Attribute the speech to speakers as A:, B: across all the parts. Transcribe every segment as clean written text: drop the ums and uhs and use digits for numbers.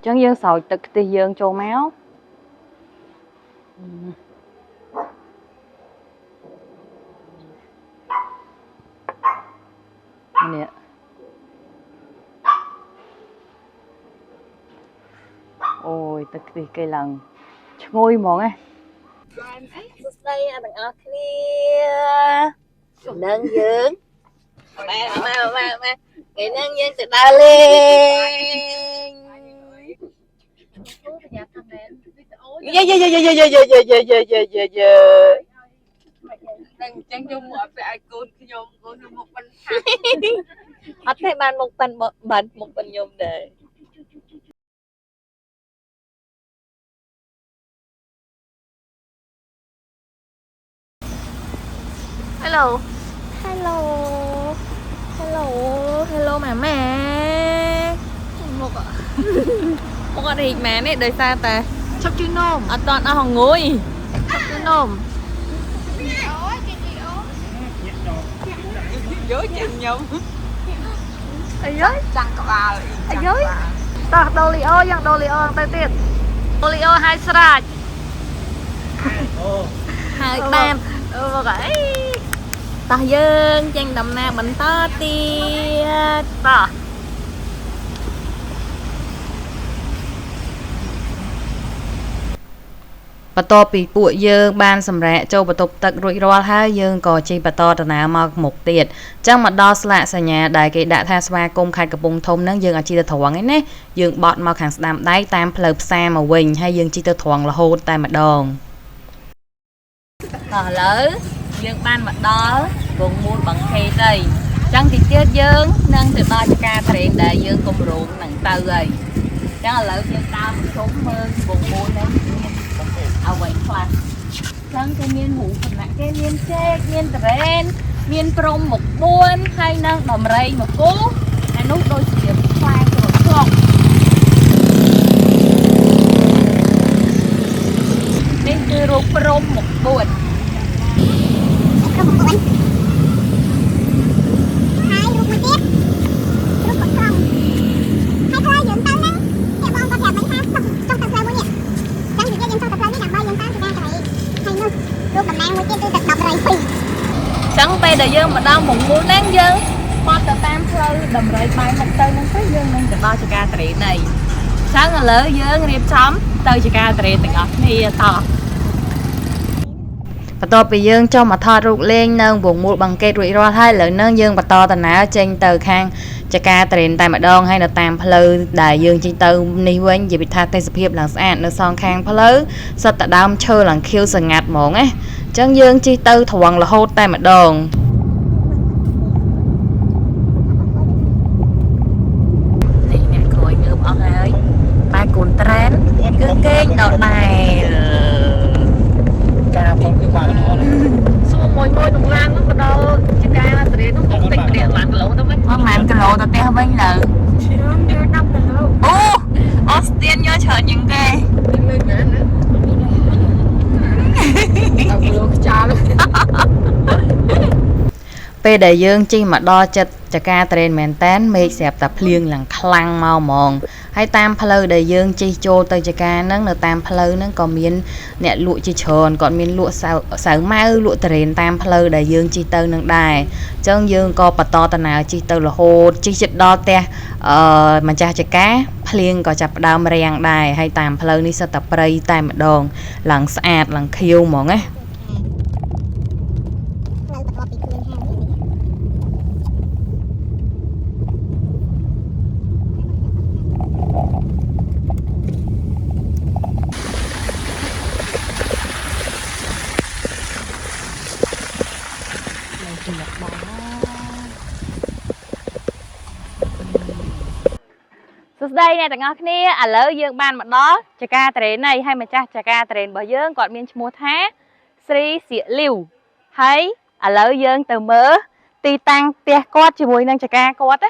A: Chẳng dương sỏi tực thì dương trâu máu. Nè. Ôi tực thì cây lần. Ngôi món á.
B: Đây là bạn ở kia. Nâng dương. Mẹ. Cái nâng dương từ đau lên.
C: Chẳng chung một cái icon khi nhôm một bên
B: Hết thấy ban một bên nhôm đề.
D: Hello. Mà mẹ. Một con thịt mẹ này đời xa ta.
A: Chắc chứ nôm.
D: Ở toàn ở hồng ngồi.
A: Chắc chứ nôm.
C: dối chân nhôm
D: Ở dưới.
C: chẳng có bà
D: Ở dưới. Ta đồ li ô yang đồ li ô tay tiền. Đồ li ô hai srach. Hai ban. Một cái. Ta dương chân đầm na bệnh to tiệt. Ta.
A: បន្ទាប់ពីពួកយើងបានសម្រែកចូលបន្ទប់ទឹករួចរាល់ហើយយើងក៏ជិះបន្តដំណើរមកមុខទៀតអញ្ចឹងមកដល់ស្លាកសញ្ញាដែលគេដាក់ថាស្វាគមន៍ខេត្តកំពង់ធំហ្នឹងយើងអាចជិះទៅត្រង់ឯណាយើងបត់មកខាងស្ដាំដៃតាមផ្លូវផ្សារមកវិញហើយយើងជិះទៅត្រង់រហូតតែម្ដង
D: ឥឡូវយើងបានមកដល់វងមូលបង្ខេតហើយអញ្ចឹងតិចទៀតយើងនឹងទៅដល់ចការត្រេនដែលយើងគម្រោងនឹងទៅហើយអញ្ចឹងឥឡូវយើងដើរមកជុំមើលវងមូលនេះមានអ្វីខ្លះអញ្ចឹងគេមានរូបសំណាក់គេមានចេកមានត្រេនមានព្រំមុខ4ហើយនឹងដំរីមួយគូហើយនោះដូចជាខ្លែគ្រាប់ខ្លោកនេះគឺរូបព្រំមុខ4 chẳng bây giờ dương mà đang mùng muốn nắng dương con từ tam phơi đầm rơi bay một tay nắng thấy dương nên từ bao chiếc ca trì này sáng là lỡ dương riêng sớm tới chiếc ca trì từ ngọc thì to
A: បន្ទាប់ពីយើងចុះមកថតរូបលេងនៅវងមូលបង្កេតរួចរាល់ហើយឥឡូវហ្នឹងយើងបន្តដំណើរចេញទៅខាងចកាត្រេនតែម្ដងហើយនៅតាមផ្លូវដែលយើងជិះទៅនេះវិញនិយាយថាទេសភាពឡើងស្អាតនៅសងខាងផ្លូវសិតតែដើមឈើឡើងខៀវស្ងាត់ហ្មងណាអញ្ចឹងយើងជិះទៅត្រង់រហូតតែម្ដង
D: Austin nhớ chờ những cái
A: ពេលដែលយើងជិះមកដល់ចិត្តចកាត្រេនមែនតែនមេឃស្រាប់តែភ្លៀងឡើងខ្លាំងមកហ្មងហើយតាមផ្លូវដែលយើងជិះចូលទៅចកាហ្នឹងនៅតាមផ្លូវហ្នឹងក៏មានអ្នកលក់ជាច្រើនគាត់មានលក់សៅម៉ៅលក់ត្រេនតាមផ្លូវដែលយើងជិះទៅនឹងដែរអញ្ចឹងយើងក៏បន្តដំណើរជិះទៅរហូតជិះជិតដល់ផ្ទះម្ចាស់ចកាភ្លៀងក៏ចាប់ផ្ដើមរាំងដែរហើយតាមផ្លូវនេះសិតតែព្រៃតែម្ដងឡើងស្អាតឡើងខៀវហ្មងណា
D: đây nè tụi ngọc kia à lỡ dương ban mặt đó chả ca trén này hay mà chả ca trén bởi dương còn miên mua thá Sri Sịa Liu hay à lỡ dương từ mớ ti tăng tia cốt chỉ mùi năng chả ca cốt á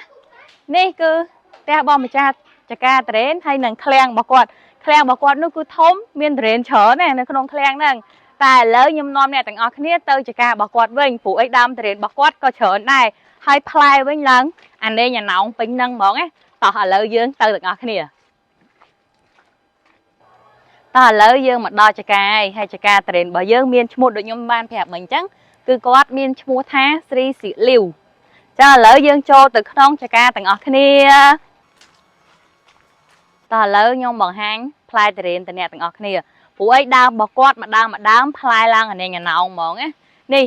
D: nè cứ tia bom mà chả ca trén hay năng khleang bảo quạt nó cứ thấm miên trén chở này nó không khleang năng tại lỡ nhâm nom nè tụi ngọc kia tới chả ca bảo quạt vinh phụ ấy đam trén bảo quạt có chở này hay play với lần anh đây nhà nọng pin năng món á tỏ hà lỡ dương từ được ngọc kia តើឥឡូវយើងមកដល់ចកាហើយចកាត្រេនរបស់យើងមានឈ្មោះដូចខ្ញុំបានប្រាប់មិញអញ្ចឹងគឺគាត់មានឈ្មោះថាស្រីសៀកលាវចាឥឡូវយើងចូលទៅក្នុងចកាទាំងអស់គ្នាតើឥឡូវខ្ញុំបង្ហាញផ្លែត្រេនទៅអ្នកទាំងអស់គ្នាព្រោះអីដើមរបស់គាត់ម្ដងផ្លែឡើងអាណងហ្មងណានេះ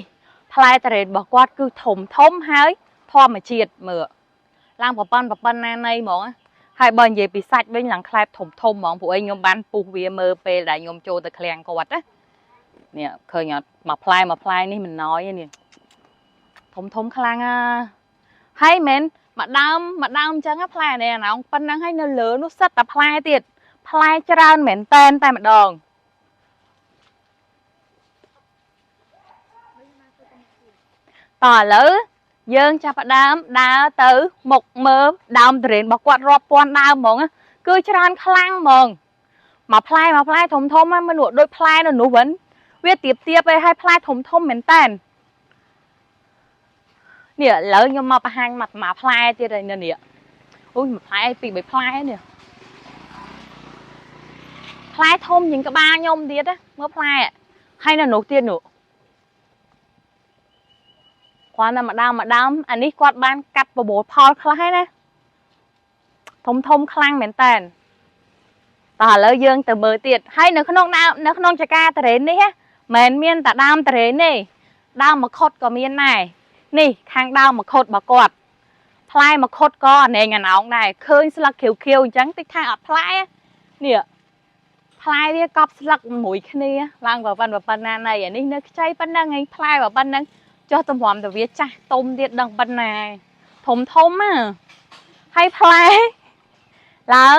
D: ផ្លែត្រេនរបស់គាត់គឺធំហើយធម្មជាតិមើលឡើងប្រប៉ុណ្ណាណីហ្មងហើយបើនិយាយពីសាច់វិញឡើងខ្លែបធំហ្មងព្រោះអីខ្ញុំបានពុះវាមើលពេលដែលខ្ញុំចូលទៅឃ្លាំងគាត់ណានេះឃើញអត់មួយផ្លែនេះមិនណយទេនេះធំខ្លាំងហើយមែនម្ដងអញ្ចឹងផ្លែនេះអាណងប៉ុណ្ណឹងហើយនៅលើនោះសិតតែផ្លែទៀតផ្លែច្រើនមែនតែម្ដងតឥឡូវយើងចាប់ផ្ដើមដើរទៅមុខមើលដើមត្រេនរបស់គាត់រាប់ពាន់ដើមហ្មងគឺច្រើនខ្លាំងហ្មងមួយផ្លែធំមិនដូចផ្លែនៅនោះវិញវាទៀបឯងហើយផ្លែធំមែនតែននេះឥឡូវខ្ញុំមកបង្ហាញមួយផ្លែទៀតហើយនេះអូយមួយផ្លែពីរបីផ្លែនេះផ្លែធំជាងក្បាលខ្ញុំទៀតណាមើលផ្លែហើយនៅនោះទៀតនោះគាត់តែម្ដងអានេះគាត់បានកាត់បបោលផលខ្លះហើយណាធំខ្លាំងមែនតែនតោះឥឡូវយើងទៅមើលទៀតហើយនៅក្នុងចកាត្រេននេះមិនមានតែដើមត្រេនទេដើមមខុតក៏មានដែរនេះខាងដើមមខុតរបស់គាត់ផ្លែមខុតក៏អាណងដែរឃើញស្លឹកខៀវអញ្ចឹងតិចថាអត់ផ្លែនេះផ្លែវាកប់ស្លឹកមួយគ្នាឡើងប៉ុណ្ណាណីអានេះនៅខ្ចីប៉ុណ្ណឹងឯងផ្លែប៉ុណ្ណឹងចុះតម្រាំទៅវាចាស់ទុំទៀតដឹងប៉ុណ្ណាធំហើយផ្លែឡើង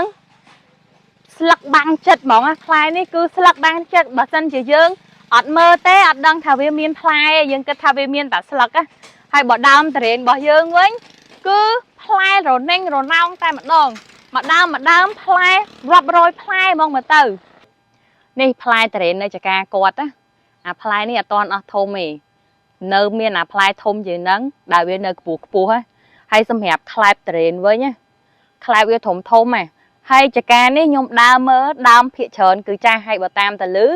D: ស្លឹកបាំងចិត្តហ្មងផ្លែនេះគឺស្លឹកបាំងចិត្តបើសិនជាយើងអត់មើលទេអត់ដឹងថាវាមានផ្លែយើងគិតថាវាមានតែស្លឹកហើយបើដើមត្រេនរបស់យើងវិញគឺផ្លែរណេងរណោងតែម្ដងដើមផ្លែរាប់រយផ្លែហ្មងមើលទៅនេះផ្លែត្រេននៅចកាគាត់អាផ្លែនេះអត់ទាន់អស់ធំទេនៅមានអាផ្លែធំជាងហ្នឹងដែលវានៅខ្ពស់ហើយសម្រាប់ខ្លែបត្រេនវិញខ្លែបវាធំហើយចកានេះខ្ញុំដើរមើលដើមភាគច្រើនគឺចាស់ហើយបើតាមតលឺ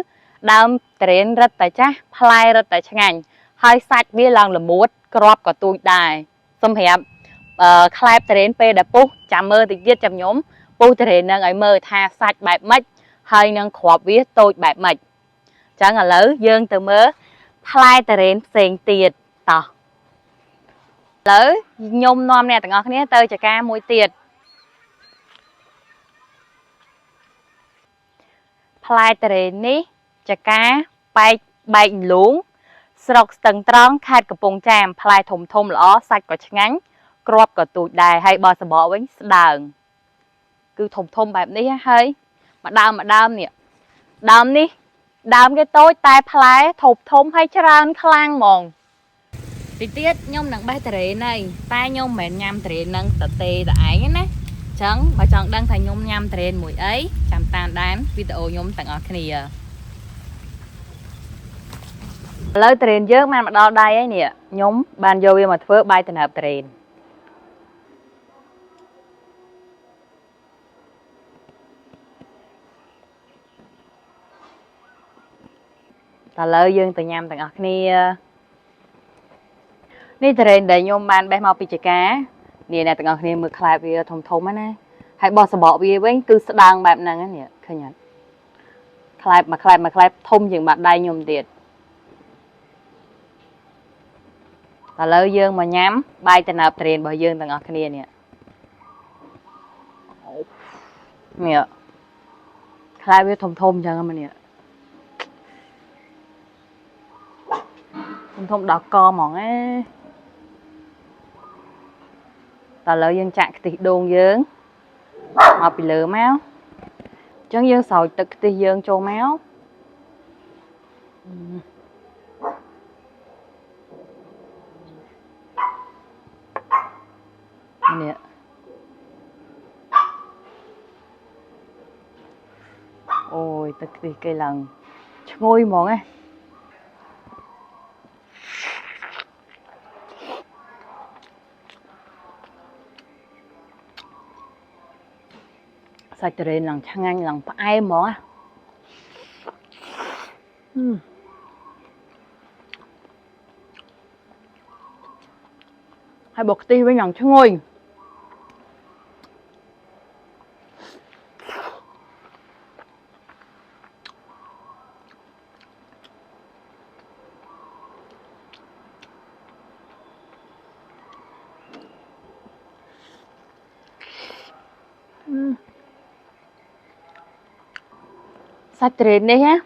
D: ដើមត្រេនរឹតតែចាស់ផ្លែរឹតតែឆ្ងាញ់ហើយសាច់វាឡើងល្មួតក្របក៏ទូចដែរសម្រាប់ខ្លែបត្រេនពេលដែលពុះចាំមើលតិចទៀតចាំខ្ញុំពុះត្រេននឹងឲ្យមើលថាសាច់បែបម៉េចហើយនឹងក្របវាតូចបែបម៉េចអញ្ចឹងឥឡូវយើងទៅមើលផ្លែត្រេនផ្សេងទៀតតោះឥឡូវខ្ញុំនាំអ្នកទាំងអស់គ្នាទៅចកាមួយទៀតផ្លែត្រេននេះចកាបែកលូងស្រុកស្ទឹងត្រង់ខេត្តកំពង់ចាមផ្លែធំល្អសាច់ក៏ឆ្ងាញ់ក្របក៏ទូចដែរហើយបើសបកវិញស្ដើងគឺធំបែបនេះហើយម្ដងនេះដើមនេះដើមគេតូចតែផ្លែធំហើយច្រើនខ្លាំងហ្មងទីទៀតខ្ញុំនឹងបេះត្រេនហើយតែខ្ញុំមិនមែនញ៉ាំត្រេននឹងតទេតែឯងណាអញ្ចឹងបើចង់ដឹងថាខ្ញុំញ៉ាំត្រេនមួយអីចាំតាមដានវីដេអូខ្ញុំទាំងអស់គ្នាឥឡូវត្រេនយើងបានមកដល់ដៃហើយនេះខ្ញុំបានយកវាមកធ្វើបាយត្នោតត្រេនឥឡូវយើងទៅញ៉ាំទាំងអស់គ្នានេះត្រេនដែលខ្ញុំបានបេះមកពីចកានេះអ្នកទាំងអស់គ្នាមើលខ្លែបវាធំណាហើយបោះសបកវាវិញគឺស្ដើងបែបហ្នឹងនេះឃើញអត់ខ្លែបមួយខ្លែបធំជាងបាត់ដៃខ្ញុំទៀតឥឡូវយើងមកញ៉ាំបាយត្នោតត្រេនរបស់យើងទាំងអស់គ្នានេះខ្លែបវាធំអញ្ចឹងមកនេះធំដល់កហ្មងណាតឥឡូវយើងចាក់ខ្ទិះដូងយើងមកពីលើមកអញ្ចឹងយើងស្រោចទឹកខ្ទិះយើងចូលមកនេះអូយទឹកខ្ទិះគេឡើងឈ្ងុយហ្មងណាសាច់ត្រេនឡើងឆ្ងាញ់ឡើងផ្អែមហ្មង Hai bột ti với nhọn chung ngồi. Sạch trền đi ha.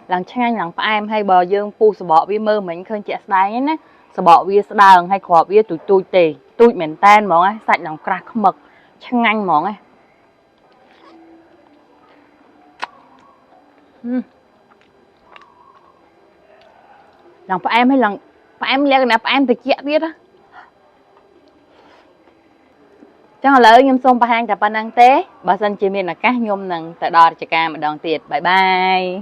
D: Lần chăng lần phải em hay bờ dương pu sờ bọ vi mơ mình khơi chẹt đáy nè. Sờ bọ vi sờ đằng hay khọ vi tụi tè tụi mền tan mỏng ấy sạch lòng crack mực chăng anh mỏng ấy. Lần phải em hay lần phải em lẽ cái phải em từ chẹt biết á. Chẳng là lỡ nhôm xôm ba hang chả pa năng tế. Bà xin chị miền là cá nhôm nằng tại đò chả ca mà đòn tiệt. Bye bye.